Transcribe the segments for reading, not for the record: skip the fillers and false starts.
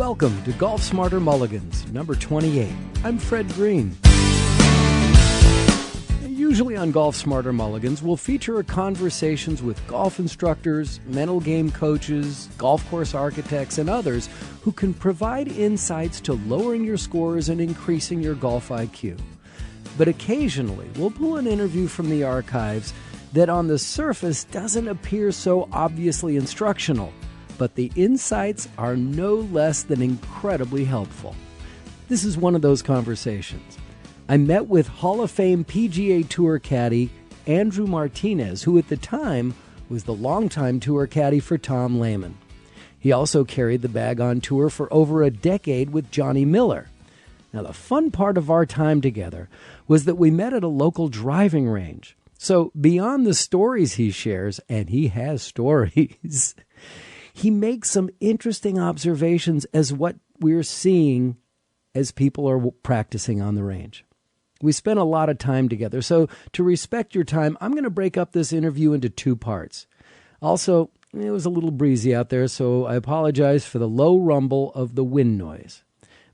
Welcome to Golf Smarter Mulligans, number 28. I'm Fred Green. Usually on Golf Smarter Mulligans, we'll feature conversations with golf instructors, mental game coaches, golf course architects, and others who can provide insights to lowering your scores and increasing your golf IQ. But occasionally, we'll pull an interview from the archives that on the surface doesn't appear so obviously instructional, but the insights are no less than incredibly helpful. This is one of those conversations. I met with Hall of Fame PGA Tour caddy Andrew Martinez, who at the time was the longtime tour caddy for Tom Lehman. He also carried the bag on tour for over a decade with Johnny Miller. Now, the fun part of our time together was that we met at a local driving range. So beyond the stories he shares, and he has stories, he makes some interesting observations as what we're seeing as people are practicing on the range. We spent a lot of time together, so to respect your time, I'm going to break up this interview into two parts. Also, it was a little breezy out there, so I apologize for the low rumble of the wind noise.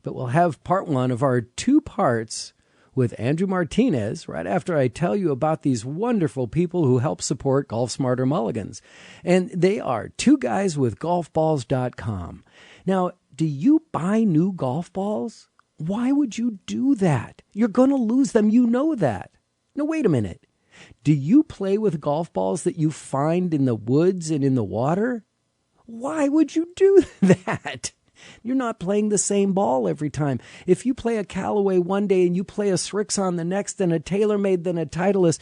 But we'll have part one of our two parts with Andrew Martinez right after I tell you about these wonderful people who help support Golf Smarter Mulligans. And they are two guys with golfballs.com. Now, do you buy new golf balls? Why would you do that? You're going to lose them. You know that. No, wait a minute. Do you play with golf balls that you find in the woods and in the water? Why would you do that? You're not playing the same ball every time. If you play a Callaway one day and you play a Srixon the next and a TaylorMade then a Titleist,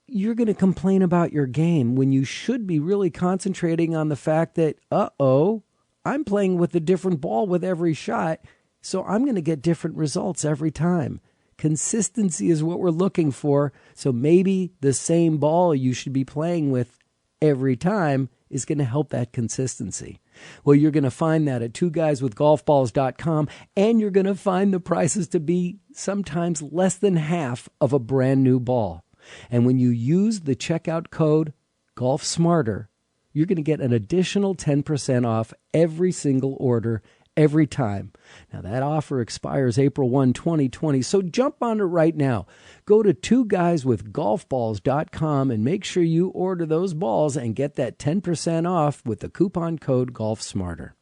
you're going to complain about your game when you should be really concentrating on the fact that, I'm playing with a different ball with every shot, so I'm going to get different results every time. Consistency is what we're looking for, so maybe the same ball you should be playing with every time is going to help that consistency. Well, you're going to find that at twoguyswithgolfballs.com, and you're going to find the prices to be sometimes less than half of a brand new ball. And when you use the checkout code GolfSmarter, you're going to get an additional 10% off every single order every time. Now, that offer expires April 1, 2020, so jump on it right now. Go to twoguyswithgolfballs.com and make sure you order those balls and get that 10% off with the coupon code GolfSmarter.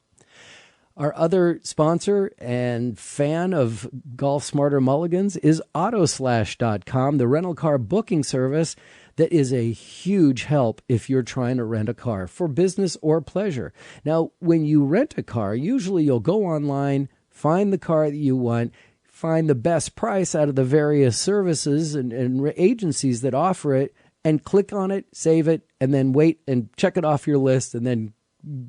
Our other sponsor and fan of Golf Smarter Mulligans is Autoslash.com, the rental car booking service that is a huge help if you're trying to rent a car for business or pleasure. Now, when you rent a car, usually you'll go online, find the car that you want, find the best price out of the various services and agencies that offer it, and click on it, save it, and then wait and check it off your list, and then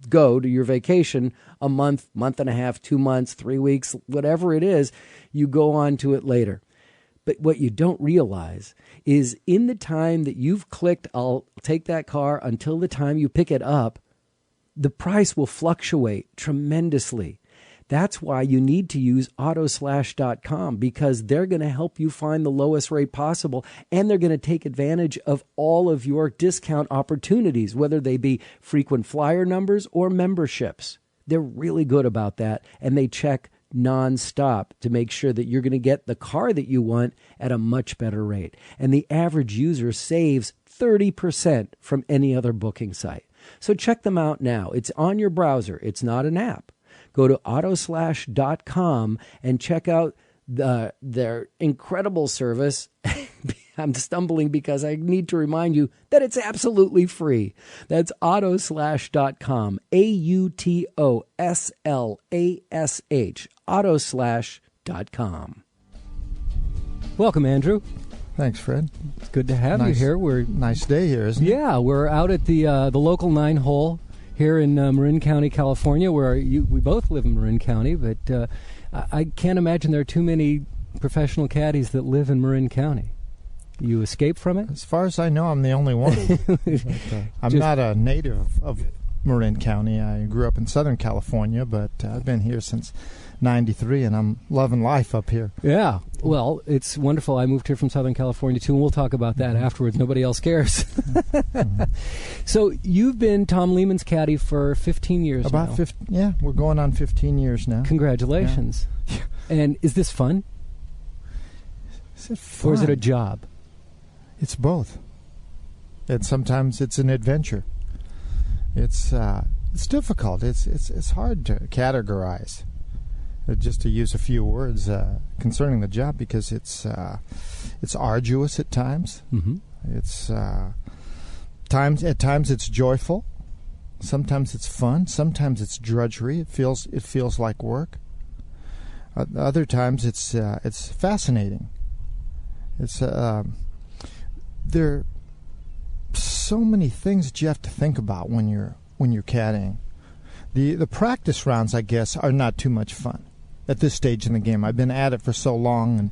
go to your vacation a month, month and a half, 2 months, 3 weeks, whatever it is, you go on to it later. But what you don't realize is in the time that you've clicked, I'll take that car until the time you pick it up, the price will fluctuate tremendously. That's why you need to use Autoslash.com, because they're going to help you find the lowest rate possible, and they're going to take advantage of all of your discount opportunities, whether they be frequent flyer numbers or memberships. They're really good about that, and they check nonstop to make sure that you're going to get the car that you want at a much better rate. And the average user saves 30% from any other booking site. So check them out now. It's on your browser. It's not an app. Go to Autoslash.com and check out their incredible service. I'm stumbling because I need to remind you that it's absolutely free. That's Autoslash.com, AUTOSLASH, Autoslash.com. Welcome, Andrew. Thanks, Fred. It's good to have you here. Nice day here, isn't it? Yeah, we're out at the local 9-hole here in Marin County, California, where we both live in Marin County, but I can't imagine there are too many professional caddies that live in Marin County. You escaped from it? As far as I know, I'm the only one. I'm not a native of Marin County. I grew up in Southern California, but I've been here since 93, and I'm loving life up here. Yeah. Well, it's wonderful. I moved here from Southern California, too, and we'll talk about that afterwards. Nobody else cares. So you've been Tom Lehman's caddy for 15 years now. About 15, yeah, we're going on 15 years now. Congratulations. Yeah. And is this fun? Is it fun? Or is it a job? It's both. And sometimes it's an adventure. It's difficult. It's hard to categorize. Just to use a few words concerning the job, because it's arduous at times. Mm-hmm. It's at times it's joyful. Sometimes it's fun. Sometimes it's drudgery. It feels like work. Other times it's fascinating. There are so many things that you have to think about when you're caddying. The practice rounds, I guess, are not too much fun at this stage in the game. I've been at it for so long, and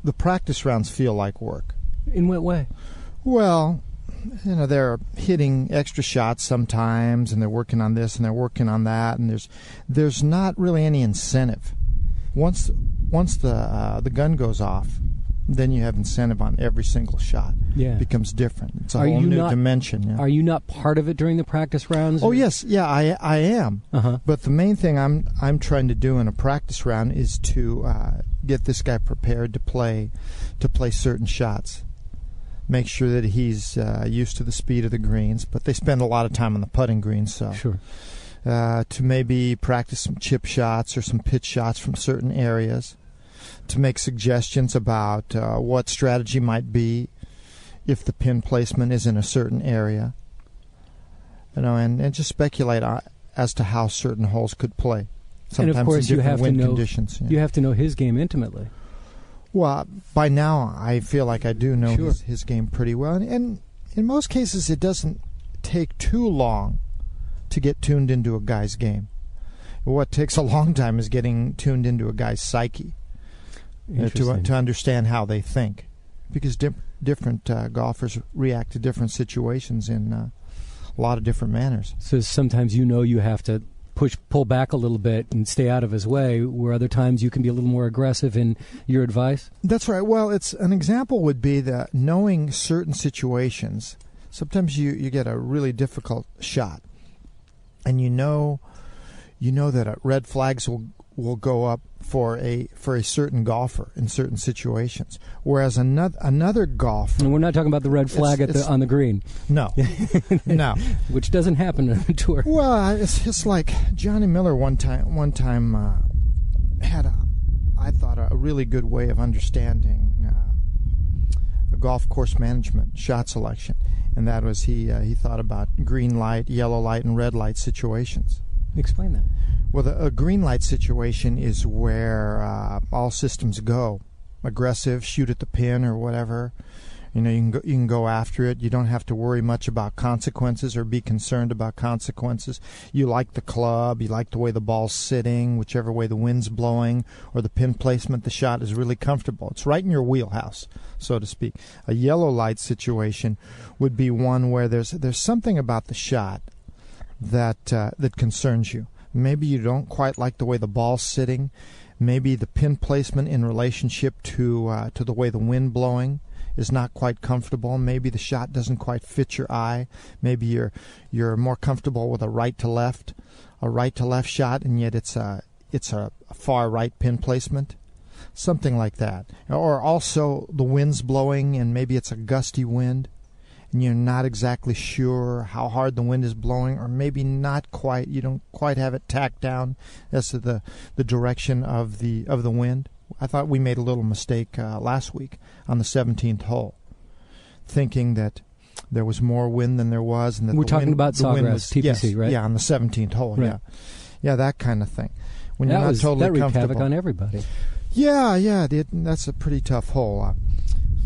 the practice rounds feel like work. In what way? Well, they're hitting extra shots sometimes, and they're working on this and they're working on that, and there's not really any incentive. Once the gun goes off, then you have incentive on every single shot. Yeah. It becomes different. It's a whole new dimension. Yeah. Are you not part of it during the practice rounds? Oh, yes. Yeah, I am. Uh-huh. But the main thing I'm trying to do in a practice round is to get this guy prepared to play certain shots. Make sure that he's used to the speed of the greens. But they spend a lot of time on the putting greens, so sure. To maybe practice some chip shots or some pitch shots from certain areas, to make suggestions about what strategy might be if the pin placement is in a certain area, and just speculate as to how certain holes could play. Sometimes and of course, in you have to know conditions. You have to know his game intimately. Well, by now I feel like I do know Sure. his game pretty well, and in most cases it doesn't take too long to get tuned into a guy's game. What takes a long time is getting tuned into a guy's psyche. To understand how they think, because different golfers react to different situations in a lot of different manners. So sometimes you have to pull back a little bit and stay out of his way, where other times you can be a little more aggressive in your advice? That's right. Well, it's an example would be that knowing certain situations, sometimes you get a really difficult shot, and you know that red flags will go up for a certain golfer in certain situations, whereas another golfer. And we're not talking about the red flag on the green. No, no, which doesn't happen on the tour. Well, it's just like Johnny Miller one time had I thought a really good way of understanding a golf course management shot selection, and that was he thought about green light, yellow light, and red light situations. Explain that. Well, a green light situation is where all systems go. Aggressive, shoot at the pin or whatever. You can go after it. You don't have to worry much about consequences or be concerned about consequences. You like the club. You like the way the ball's sitting, whichever way the wind's blowing, or the pin placement. The shot is really comfortable. It's right in your wheelhouse, so to speak. A yellow light situation would be one where there's something about the shot that concerns you. Maybe you don't quite like the way the ball's sitting. Maybe the pin placement in relationship to the way the wind blowing is not quite comfortable. Maybe the shot doesn't quite fit your eye. Maybe you're more comfortable with a right to left shot, and yet it's a far right pin placement. Something like that. Or also the wind's blowing, and maybe it's a gusty wind, and you're not exactly sure how hard the wind is blowing, or maybe not quite. You don't quite have it tacked down as to the direction of the wind. I thought we made a little mistake last week on the 17th hole, thinking that there was more wind than there was, and that we're talking about Sawgrass TPC, yes, right? Yeah, on the 17th hole. Right. Yeah, that kind of thing. When that you're not totally that wreaked comfortable. havoc on everybody. Yeah, that's a pretty tough hole.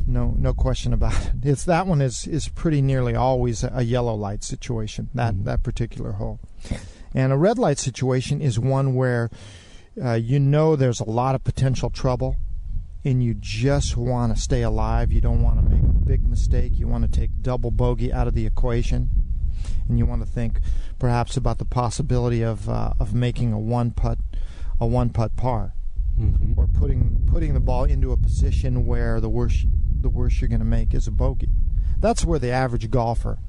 No question about it. That one is pretty nearly always a yellow light situation, that particular hole. And a red light situation is one where there's a lot of potential trouble, and you just want to stay alive. You don't want to make a big mistake. You want to take double bogey out of the equation, and you want to think perhaps about the possibility of making a one putt a one-putt par, Mm-hmm. or putting the ball into a position where the worst you're going to make is a bogey. That's where the average golfer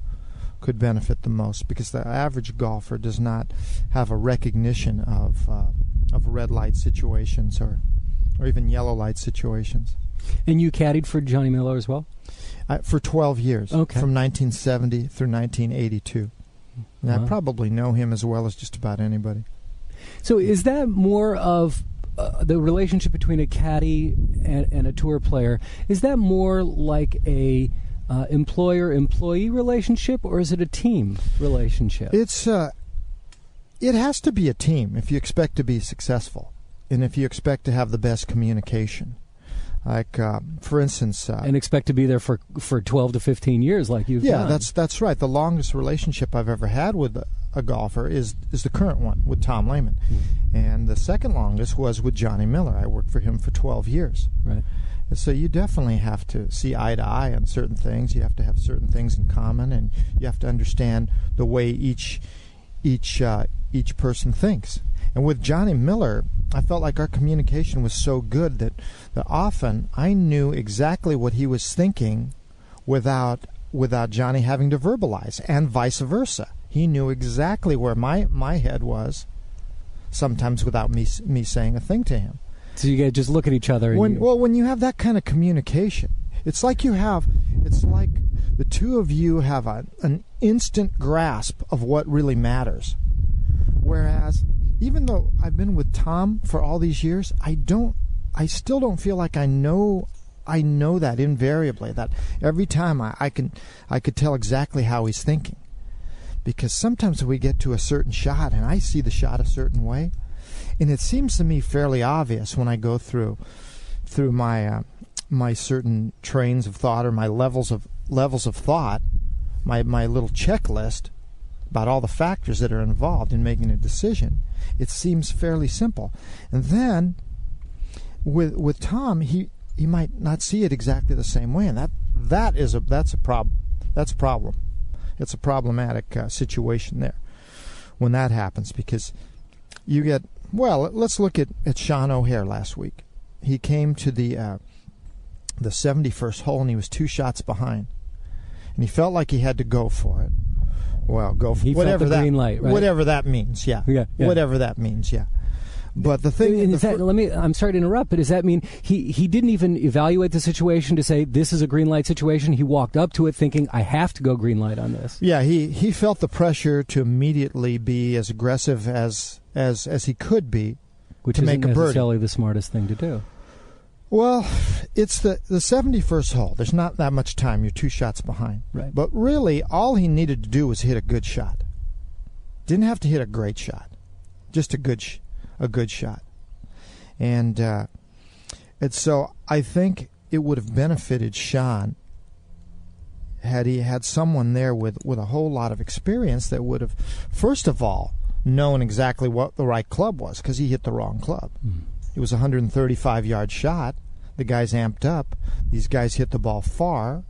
could benefit the most, because the average golfer does not have a recognition of red light situations or even yellow light situations. And you caddied for Johnny Miller as well? For 12 years, okay. From 1970 through 1982. And I probably know him as well as just about anybody. So is that more of the relationship between a caddy and a tour player? Is that more like a employer-employee relationship, or is it a team relationship? It has to be a team if you expect to be successful, and if you expect to have the best communication. Like, for instance... and expect to be there for 12 to 15 years like you've done. Yeah, that's right. The longest relationship I've ever had with a golfer is the current one, with Tom Lehman. And the second longest was with Johnny Miller. I worked for him for 12 years. Right. So you definitely have to see eye to eye on certain things. You have to have certain things in common, and you have to understand the way each person thinks. And with Johnny Miller, I felt like our communication was so good that often I knew exactly what he was thinking without Johnny having to verbalize, and vice versa. He knew exactly where my head was, sometimes without me saying a thing to him. So you guys just look at each other. And when you have that kind of communication, it's like the two of you have an instant grasp of what really matters. Whereas, even though I've been with Tom for all these years, I still don't feel like I know that invariably, that every time I could tell exactly how he's thinking. Because sometimes we get to a certain shot and I see the shot a certain way, and it seems to me fairly obvious when I go through my certain trains of thought, or my levels of thought, my little checklist about all the factors that are involved in making a decision. It seems fairly simple. And then with Tom, he might not see it exactly the same way, and that's a problem. That's a problem. It's a problematic situation there when that happens, because you get, well, let's look at Sean O'Hare last week. He came to the 71st hole and he was 2 shots behind, and he felt like he had to go for it. Well, go for whatever that green light, right? Whatever that means, yeah. Whatever that means, yeah. But the thing is that, I'm sorry to interrupt, but does that mean he didn't even evaluate the situation to say this is a green light situation? He walked up to it thinking, I have to go green light on this. Yeah, he felt the pressure to immediately be as aggressive as he could be, which to make a birdie. Which isn't necessarily the smartest thing to do. Well, it's the 71st hole. There's not that much time. You're 2 shots behind. Right. But really, all he needed to do was hit a good shot. Didn't have to hit a great shot. Just a good shot. And so I think it would have benefited Sean had he had someone there with a whole lot of experience that would have, first of all, known exactly what the right club was, because he hit the wrong club. It was a 135-yard shot. The guy's amped up. These guys hit the ball far.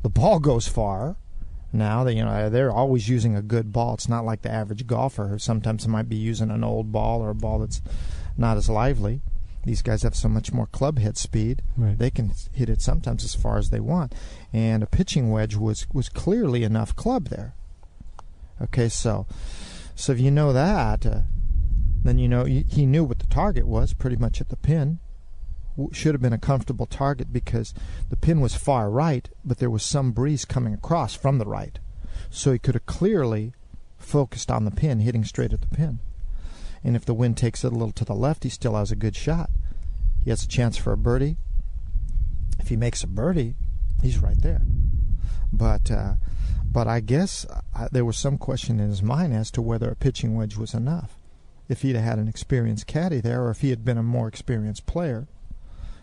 The ball goes far. Now they're always using a good ball. It's not like the average golfer who sometimes might be using an old ball or a ball that's not as lively. These guys have so much more club head speed. Right. They can hit it sometimes as far as they want. And a pitching wedge was clearly enough club there. Okay, so if you know that, then you know he knew what the target was pretty much at the pin. Should have been a comfortable target because the pin was far right, but there was some breeze coming across from the right. So he could have clearly focused on the pin, hitting straight at the pin. And if the wind takes it a little to the left, he still has a good shot. He has a chance for a birdie. If he makes a birdie, he's right there. But I guess there was some question in his mind as to whether a pitching wedge was enough. If he'd have had an experienced caddy there, or if he had been a more experienced player,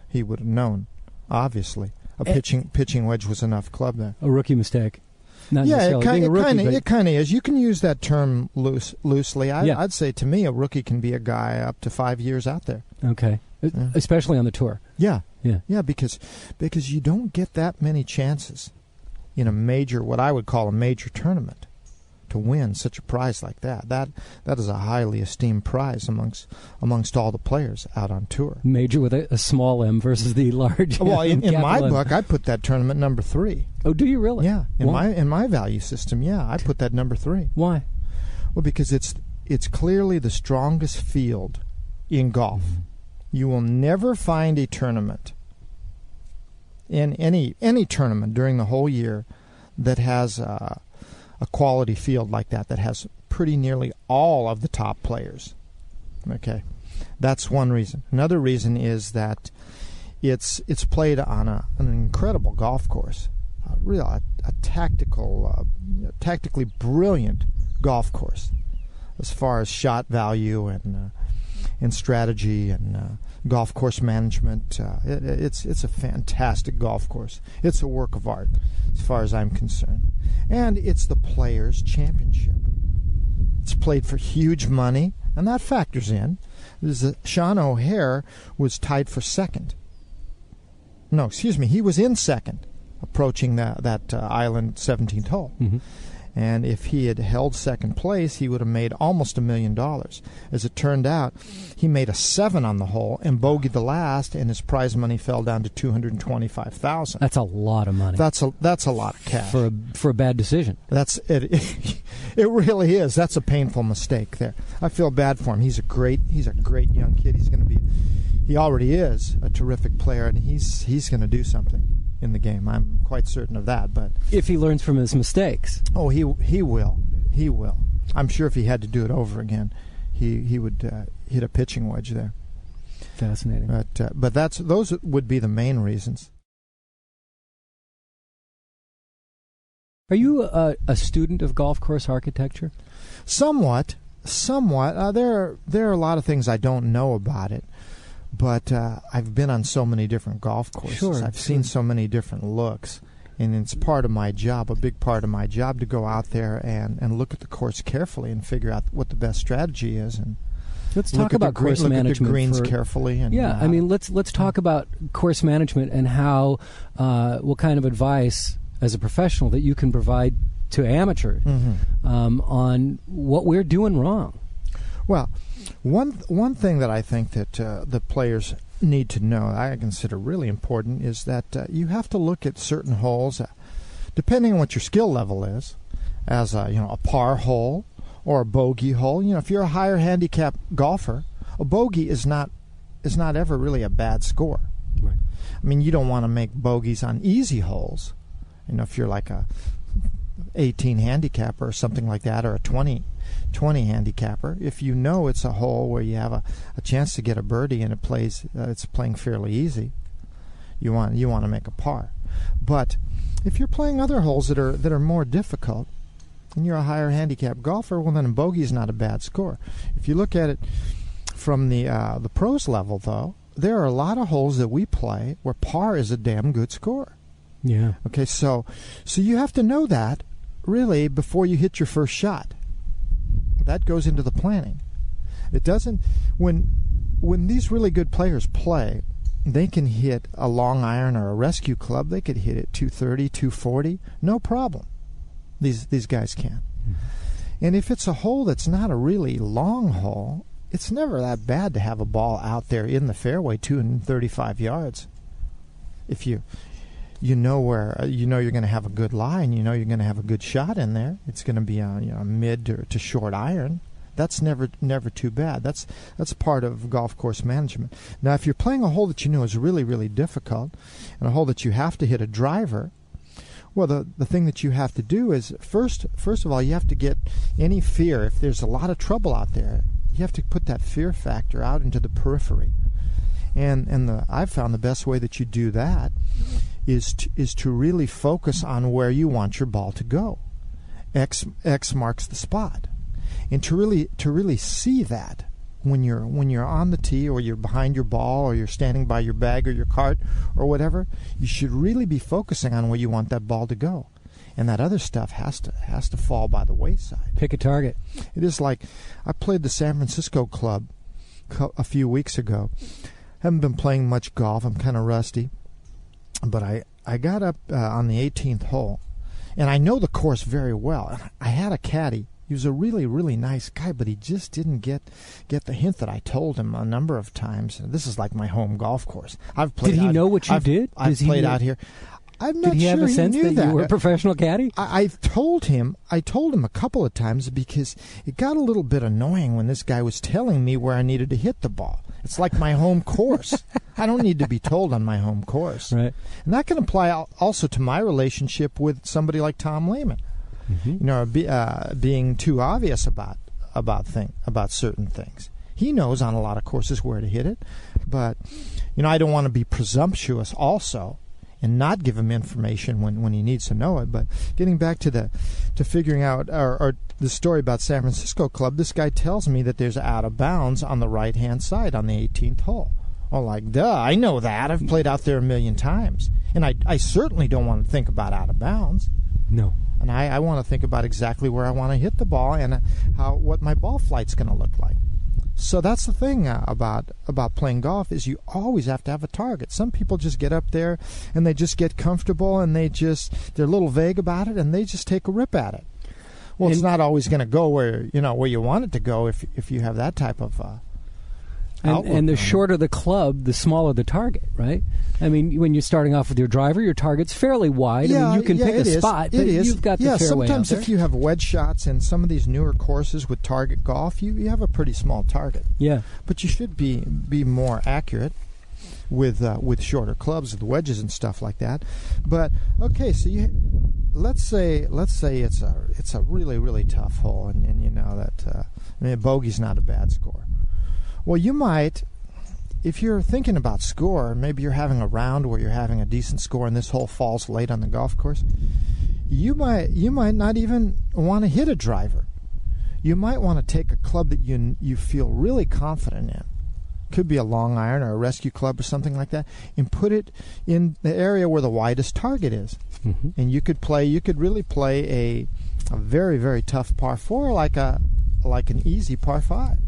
he would have known, obviously. A pitching wedge was enough club there. A rookie mistake. It kind of is. You can use that term loosely. I'd say, to me, a rookie can be a guy up to 5 years out there. Okay. Especially on the tour. Yeah, because you don't get that many chances in a major, what I would call a major tournament, to win such a prize like that. That is a highly esteemed prize amongst all the players out on tour. Major with a small m versus the large Well, M. in my M. book, I put that tournament number 3. Oh, do you really? Yeah, in my value system, yeah, I put that number 3. Why? Well, because it's clearly the strongest field in golf. Mm-hmm. You will never find a tournament in any tournament during the whole year that has a quality field like that has pretty nearly all of the top players. Okay, that's one reason. Another reason is that it's played on an incredible golf course, a tactically brilliant golf course as far as shot value and strategy and golf course management. It's a fantastic golf course. It's a work of art as far as I'm concerned. And it's the Players' Championship. It's played for huge money, and that factors in. Sean O'Hare was tied for second. No, excuse me, he was in second, approaching that island 17th hole. Mm-hmm. And if he had held second place, he would have made almost $1 million. As it turned out, he made a 7 on the hole and bogeyed the last, and his prize money fell down to $225,000. That's a lot of money. That's a lot of cash for a bad decision. That's it. It really is. That's a painful mistake there. I feel bad for him. He's a great young kid. He already is a terrific player, and he's going to do something in the game. I'm quite certain of that. But if he learns from his mistakes, he will. He will. I'm sure if he had to do it over again, he would hit a pitching wedge there. Fascinating. But those would be the main reasons. Are you a student of golf course architecture? Somewhat. There are a lot of things I don't know about it. But I've been on so many different golf courses. Sure, I've seen so many different looks. And it's part of my job, a big part of my job, to go out there and look at the course carefully and figure out what the best strategy is. And let's talk about course management. Look at the greens carefully. And, yeah, I mean, let's talk about course management and how what kind of advice as a professional that you can provide to amateurs on what we're doing wrong. Well, one thing that I think that the players need to know, I consider really important, is that you have to look at certain holes, depending on what your skill level is, as a par hole or a bogey hole. If you're a higher handicap golfer, a bogey is not ever really a bad score. Right. I mean, you don't want to make bogeys on easy holes. If you're like a 18 handicapper or something like that, or a 20 handicapper, if you know it's a hole where you have a chance to get a birdie and it's playing fairly easy, you want to make a par. But if you're playing other holes that are more difficult and you're a higher handicap golfer, well, then a bogey is not a bad score. If you look at it from the pros level, though, there are a lot of holes that we play where par is a damn good score. Yeah. Okay, so you have to know that really before you hit your first shot. That goes into the planning. It doesn't. When these really good players play, they can hit a long iron or a rescue club. They could hit it 230, 240, no problem. These guys can. Mm-hmm. And if it's a hole that's not a really long hole, it's never that bad to have a ball out there in the fairway 235 yards. If you know where you're going to have a good lie, and you're going to have a good shot in there. It's going to be a mid to short iron. That's never too bad. That's part of golf course management. Now, if you're playing a hole that you know is really, really difficult, and a hole that you have to hit a driver, well, the thing that you have to do is first of all, you have to get any fear. If there's a lot of trouble out there, you have to put that fear factor out into the periphery. And I've found the best way that you do that is to really focus on where you want your ball to go. X marks the spot, and to really see that when you're on the tee, or you're behind your ball, or you're standing by your bag or your cart or whatever, you should really be focusing on where you want that ball to go, and that other stuff has to fall by the wayside. Pick a target. It is like I played the San Francisco club a few weeks ago. Haven't been playing much golf. I'm kind of rusty. But I got up on the 18th hole, And I know the course very well. And I had a caddy. He was a really, really nice guy, but he just didn't get the hint that I told him a number of times. This is like my home golf course. I've played. Did he know what you did? I've played out here. I'm not Did he sure have a sense that you were a professional caddy? I've told him. I told him a couple of times because it got a little bit annoying when this guy was telling me where I needed to hit the ball. It's like my home course. I don't need to be told on my home course. Right. And that can apply also to my relationship with somebody like Tom Lehman. Mm-hmm. Being too obvious about certain things. He knows on a lot of courses where to hit it, but I don't want to be presumptuous also and not give him information when he needs to know it. But getting back to figuring out or the story about San Francisco Club, this guy tells me that there's out of bounds on the right hand side on the 18th hole. Oh, like, duh, I know that. I've played out there a million times. And I certainly don't want to think about out of bounds. No. And I want to think about exactly where I want to hit the ball and what my ball flight's going to look like. So that's the thing about playing golf is you always have to have a target. Some people just get up there and they just get comfortable and they're a little vague about it and they just take a rip at it. Well, it's not always going to go where you want it to go if you have that type of and the shorter the club, the smaller the target, right? I mean, when you're starting off with your driver, your target's fairly wide. I mean, you can pick a spot, but you've got the fairway sometimes out there. If you have wedge shots in some of these newer courses with target golf, you have a pretty small target. Yeah. But you should be more accurate with shorter clubs, with wedges and stuff like that. But okay, so let's say it's a really, really tough hole, and you know that a bogey's not a bad score. Well, you might, if you're thinking about score, maybe you're having a round where you're having a decent score and this hole falls late on the golf course, you might not even want to hit a driver. You might want to take a club that you feel really confident in. Could be a long iron or a rescue club or something like that, and put it in the area where the widest target is. Mm-hmm. And you could really play a very, very tough par 4 like an easy par 5.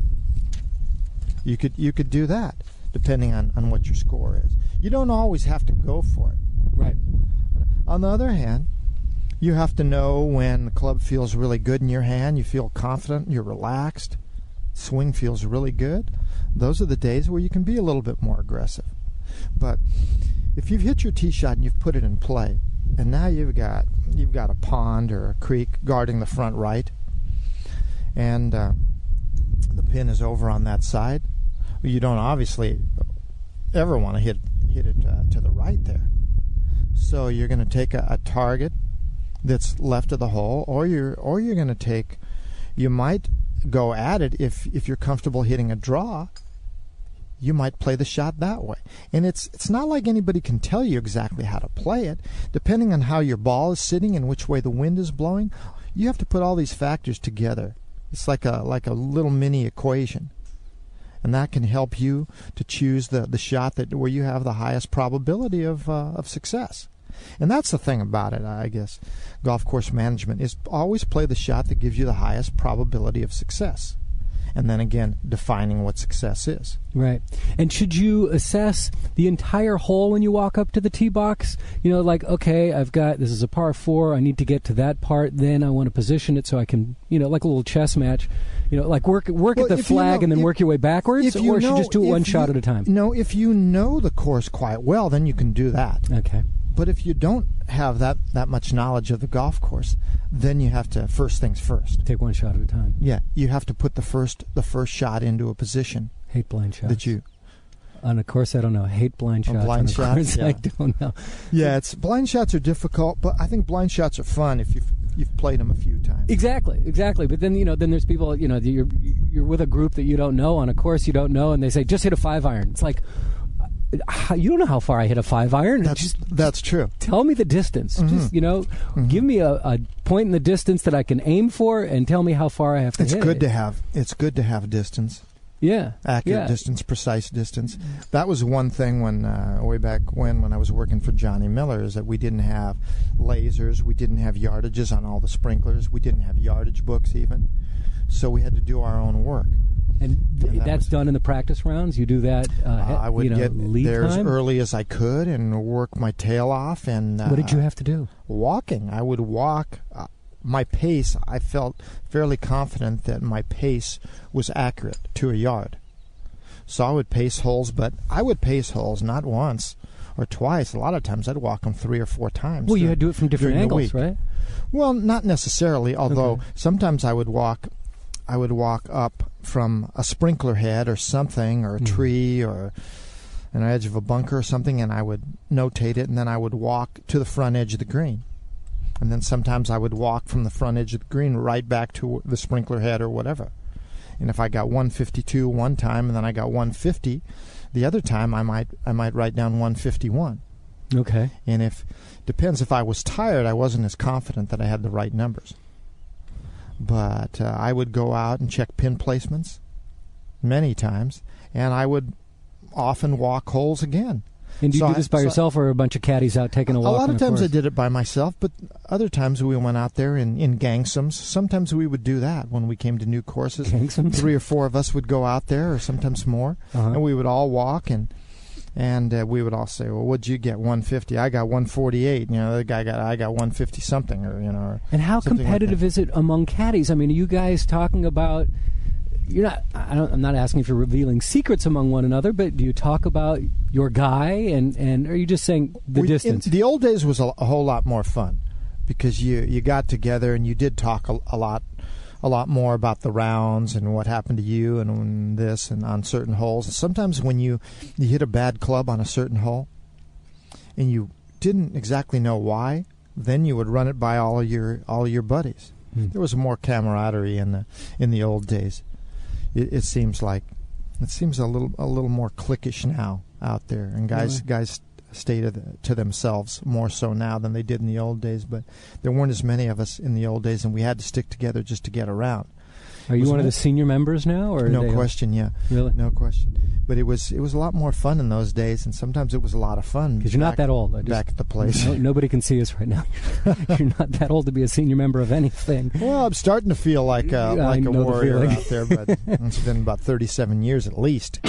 You could do that, depending on what your score is. You don't always have to go for it. Right. On the other hand, you have to know when the club feels really good in your hand, you feel confident, you're relaxed, swing feels really good. Those are the days where you can be a little bit more aggressive. But if you've hit your tee shot and you've put it in play, and now you've got a pond or a creek guarding the front right, and the pin is over on that side, you don't obviously ever want to hit it to the right there. So you're going to take a target that's left of the hole, or you're going to take. You might go at it if you're comfortable hitting a draw. You might play the shot that way, and it's not like anybody can tell you exactly how to play it. Depending on how your ball is sitting and which way the wind is blowing, you have to put all these factors together. It's like a little mini equation, and that can help you to choose the shot where you have the highest probability of success. And that's the thing about it, I guess. Golf course management is always play the shot that gives you the highest probability of success. And then again, defining what success is. Right. And should you assess the entire hole when you walk up to the tee box? Like, okay, this is a par 4, I need to get to that part, then I want to position it so I can, like a little chess match, like work at the flag and then work your way backwards, or should you just do it one shot at a time? No, if you know the course quite well, then you can do that. Okay. But if you don't have that much knowledge of the golf course, then you have to first things first. Take one shot at a time. Yeah, you have to put the first shot into a position. Hate blind shots. That you. On a course, I don't know. Hate blind shots. Blind shots, yeah. I don't know. Yeah, blind shots are difficult, but I think blind shots are fun if you've played them a few times. Exactly. But then then there's people you're with a group that you don't know on a course you don't know, and they say just hit a 5-iron. It's like, you don't know how far I hit a 5-iron. That's true. Tell me the distance. Mm-hmm. Just give me a point in the distance that I can aim for, and tell me how far I have to hit. It's good to have distance. Yeah, accurate distance, precise distance. That was one thing when way back when I was working for Johnny Miller, is that we didn't have lasers, we didn't have yardages on all the sprinklers, we didn't have yardage books even, so we had to do our own work. And that's done in the practice rounds? You do that I would get lead there time? as early as I could and work my tail off. And what did you have to do? Walking. I would walk. My pace, I felt fairly confident that my pace was accurate to a yard. So I would pace holes, but I would pace holes not once or twice. A lot of times I'd walk them 3 or 4 times. Well, you had to do it from different angles, right? Well, not necessarily, although sometimes I would walk up from a sprinkler head or something, or a tree or an edge of a bunker or something, and I would notate it, and then I would walk to the front edge of the green. And then sometimes I would walk from the front edge of the green right back to the sprinkler head or whatever. And if I got 152 one time and then I got 150, the other time I might write down 151. Okay. And depends if I was tired, I wasn't as confident that I had the right numbers. But I would go out and check pin placements many times, and I would often walk holes again. And do you do this by yourself, or a bunch of caddies out taking a walk? A lot of times I did it by myself, but other times we went out there in gangsoms. Sometimes we would do that when we came to new courses. Gangsoms? 3 or 4 of us would go out there, or sometimes more, and we would all walk, and we would all say, "Well, what'd you get? 150. I got 148. The other guy I got 150 something, or And how competitive is it among caddies? I mean, are you guys talking about? I'm not asking if you're revealing secrets among one another, but do you talk about your guy, and are you just saying the distance? The old days was a whole lot more fun, because you got together and you did talk a lot more about the rounds and what happened to you and this and on certain holes. And sometimes when you hit a bad club on a certain hole and you didn't exactly know why, then you would run it by all your buddies. There was more camaraderie in the old days. It seems a little more cliquish now out there, and guys stay to themselves more so now than they did in the old days. But there weren't as many of us in the old days, and we had to stick together just to get around. Are you one of the senior members now, or no question? Yeah, really, no question. But it was a lot more fun in those days, and sometimes it was a lot of fun because you're not that old. Back at the place, nobody can see us right now. You're not that old to be a senior member of anything. Well, I'm starting to feel like a warrior out there, but it's been about 37 years at least.